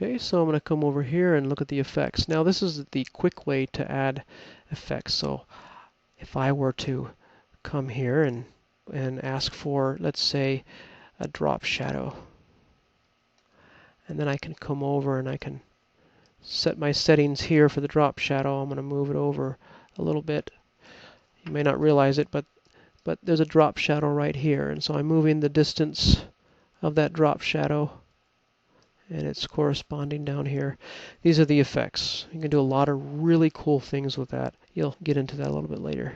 Okay, so I'm going to come over here and look at the effects. Now this is the quick way to add effects. So if I were to come here and ask for, let's say, a drop shadow, and then I can come over and I can set my settings here for the drop shadow. I'm going to move it over a little bit. You may not realize it, but there's a drop shadow right here, and so I'm moving the distance of that drop shadow, and it's corresponding down here. These are the effects. You can do a lot of really cool things with that. You'll get into that a little bit later.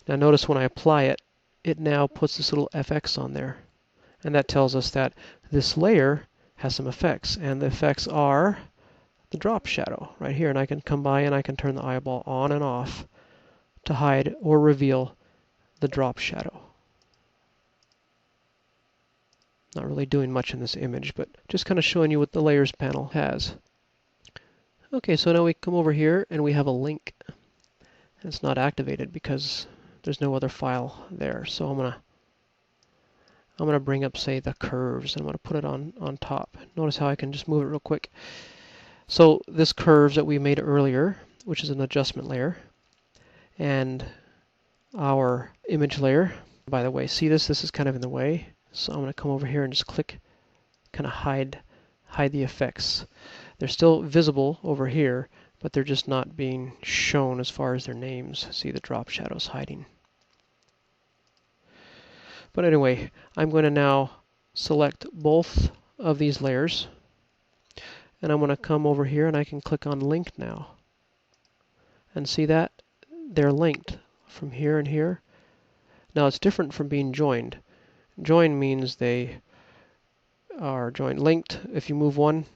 Now notice when I apply it, it now puts this little FX on there, and that tells us that this layer has some effects, and the effects are the drop shadow right here, and I can come by and I can turn the eyeball on and off to hide or reveal the drop shadow. Not really doing much in this image, but just kind of showing you what the layers panel has. Okay, so now we come over here and we have a link. It's not activated because there's no other file there. So I'm gonna bring up, say, the curves, and I'm gonna put it on top. Notice how I can just move it real quick. So this curves that we made earlier, which is an adjustment layer, and our image layer. By the way, see this? This is kind of in the way. So I'm going to come over here and just click, kind of hide the effects. They're still visible over here, but they're just not being shown as far as their names. See the drop shadows hiding. But anyway, I'm going to now select both of these layers, and I'm going to come over here and I can click on link now. And see that? They're linked from here and here. Now it's different from being joined. Join means they are joined. Linked, if you move one,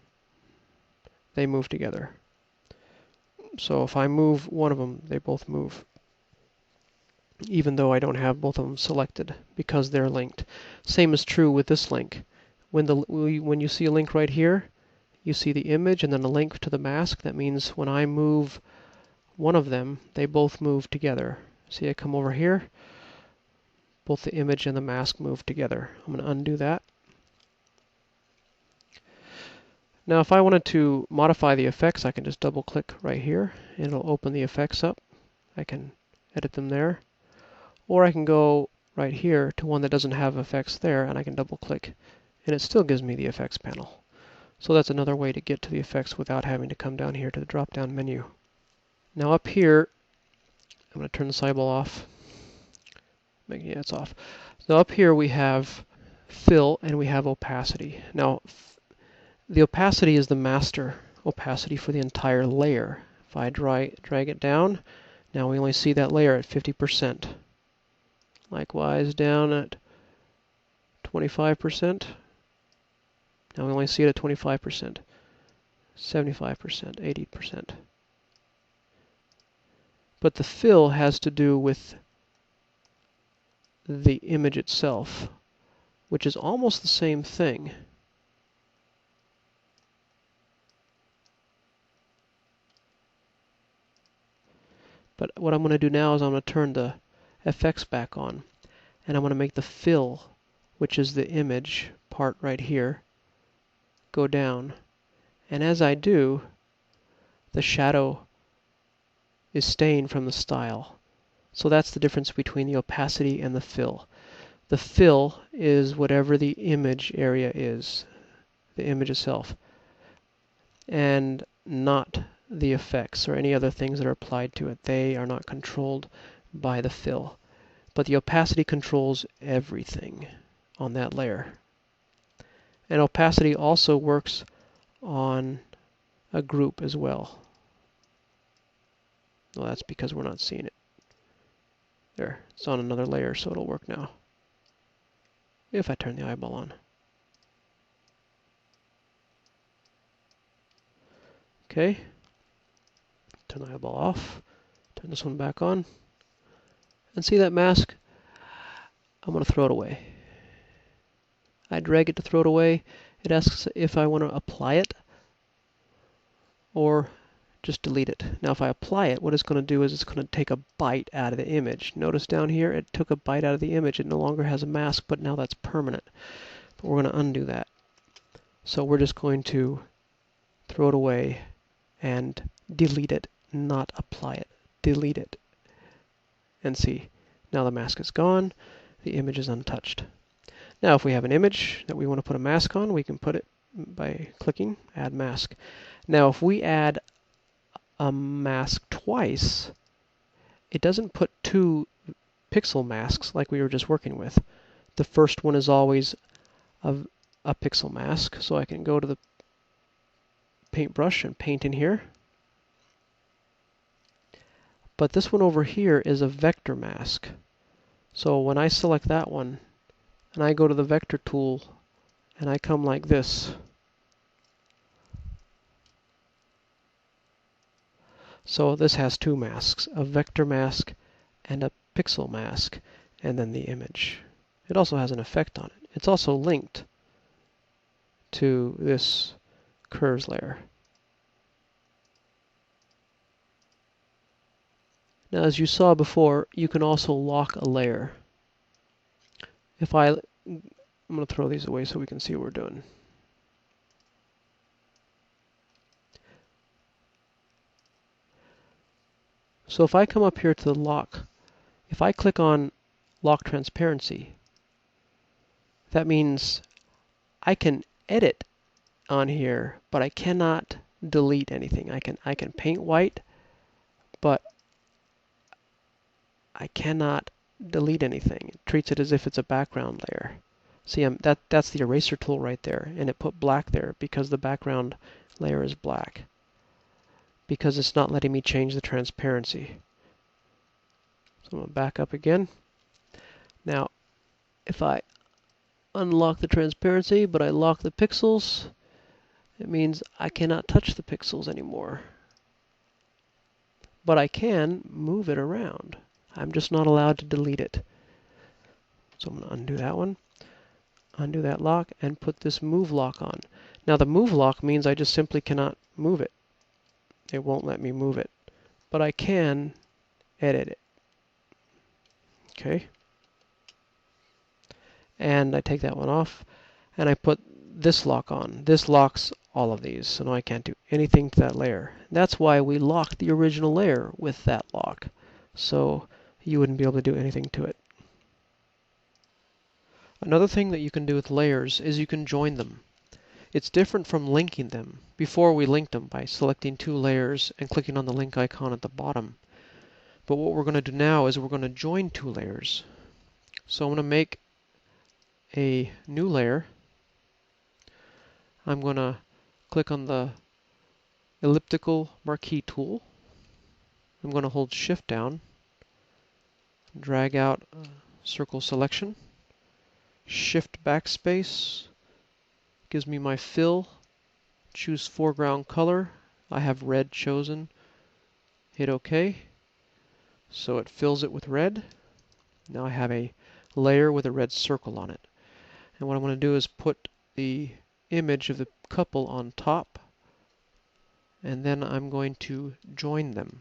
they move together. So if I move one of them, they both move, even though I don't have both of them selected, because they're linked. Same is true with this link. When you see a link right here, you see the image and then a link to the mask. That means when I move one of them, they both move together. See, I come over here, both the image and the mask move together. I'm going to undo that. Now if I wanted to modify the effects, I can just double click right here and it'll open the effects up. I can edit them there. Or I can go right here to one that doesn't have effects there and I can double click and it still gives me the effects panel. So that's another way to get to the effects without having to come down here to the drop down menu. Now up here, I'm going to turn the sideball off. Yeah, it's off. So up here we have fill and we have opacity. Now the opacity is the master opacity for the entire layer. If I drag it down, now we only see that layer at 50%. Likewise down at 25%. Now we only see it at 25%, 75%, 80%. But the fill has to do with the image itself, which is almost the same thing. But what I'm going to do now is I'm going to turn the FX back on, and I'm going to make the fill, which is the image part right here, go down. And as I do, the shadow is staying from the style. So that's the difference between the opacity and the fill. The fill is whatever the image area is, the image itself, and not the effects or any other things that are applied to it. They are not controlled by the fill. But the opacity controls everything on that layer. And opacity also works on a group as well. Well, that's because we're not seeing it. There, it's on another layer, so it'll work now. If I turn the eyeball on. Okay. Turn the eyeball off. Turn this one back on. And see that mask? I'm going to throw it away. I drag it to throw it away. It asks if I want to apply it or just delete it. Now if I apply it, what it's going to do is it's going to take a bite out of the image. Notice down here it took a bite out of the image. It no longer has a mask, but now that's permanent. But we're going to undo that. So we're just going to throw it away, and delete it, not apply it. Delete it. And see, now the mask is gone, the image is untouched. Now if we have an image that we want to put a mask on, we can put it by clicking Add Mask. Now if we add a mask twice, it doesn't put two pixel masks like we were just working with. The first one is always a pixel mask, so I can go to the paintbrush and paint in here. But this one over here is a vector mask. So when I select that one, and I go to the vector tool, and I come like this, so this has two masks, a vector mask and a pixel mask, and then the image. It also has an effect on it. It's also linked to this curves layer. Now, as you saw before, you can also lock a layer. I'm going to throw these away so we can see what we're doing. So if I come up here to the lock, if I click on lock transparency, that means I can edit on here, but I cannot delete anything. I can paint white, but I cannot delete anything. It treats it as if it's a background layer. See, that's the eraser tool right there, and it put black there because the background layer is black, because it's not letting me change the transparency. So I'm going to back up again. Now, if I unlock the transparency, but I lock the pixels, it means I cannot touch the pixels anymore. But I can move it around. I'm just not allowed to delete it. So I'm going to undo that one, undo that lock, and put this move lock on. Now the move lock means I just simply cannot move it. It won't let me move it. But I can edit it. Okay. And I take that one off, and I put this lock on. This locks all of these, so now I can't do anything to that layer. That's why we locked the original layer with that lock, so you wouldn't be able to do anything to it. Another thing that you can do with layers is you can join them. It's different from linking them. Before we linked them by selecting two layers and clicking on the link icon at the bottom. But what we're going to do now is we're going to join two layers. So I'm going to make a new layer. I'm going to click on the elliptical marquee tool. I'm going to hold Shift down, drag out circle selection, Shift backspace, gives me my fill, choose foreground color. I have red chosen, hit OK. So it fills it with red. Now I have a layer with a red circle on it. And what I'm going to do is put the image of the couple on top, and then I'm going to join them.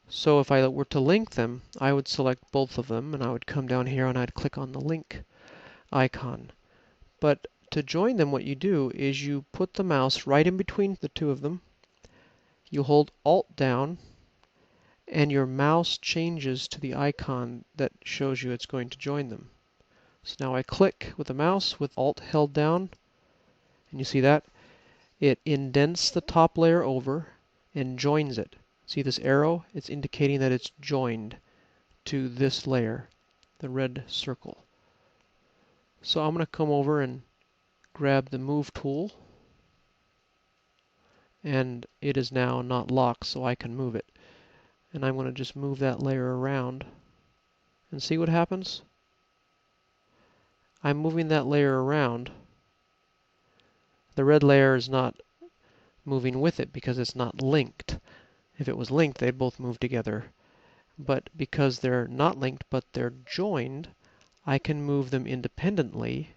So if I were to link them, I would select both of them, and I would come down here and I'd click on the link icon. But to join them, what you do is you put the mouse right in between the two of them, you hold Alt down, and your mouse changes to the icon that shows you it's going to join them. So now I click with the mouse with Alt held down, and you see that? It indents the top layer over and joins it. See this arrow? It's indicating that it's joined to this layer, the red circle. So I'm going to come over and grab the Move tool, and it is now not locked, so I can move it. And I'm going to just move that layer around and see what happens. I'm moving that layer around. The red layer is not moving with it because it's not linked. If it was linked, they'd both move together. But because they're not linked, but they're joined, I can move them independently.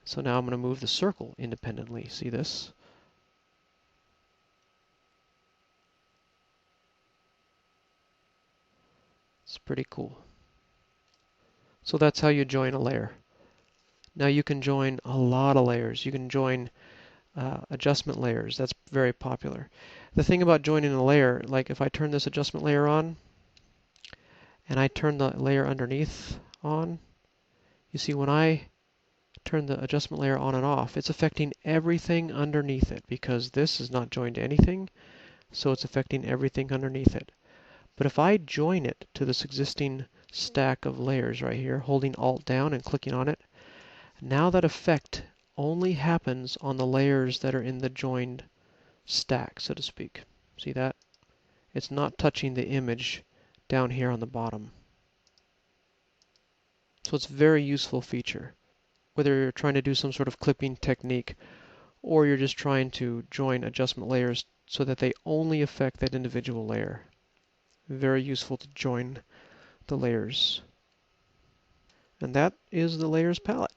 So now I'm going to move the circle independently. See this? It's pretty cool. So that's how you join a layer. Now you can join a lot of layers. You can join adjustment layers. That's very popular. The thing about joining a layer, like if I turn this adjustment layer on and I turn the layer underneath on, you see when I turn the adjustment layer on and off, it's affecting everything underneath it because this is not joined to anything, so it's affecting everything underneath it. But if I join it to this existing stack of layers right here, holding Alt down and clicking on it, now that effect only happens on the layers that are in the joined stack, so to speak. See that? It's not touching the image down here on the bottom. So it's a very useful feature. Whether you're trying to do some sort of clipping technique or you're just trying to join adjustment layers so that they only affect that individual layer. Very useful to join the layers. And that is the layers palette.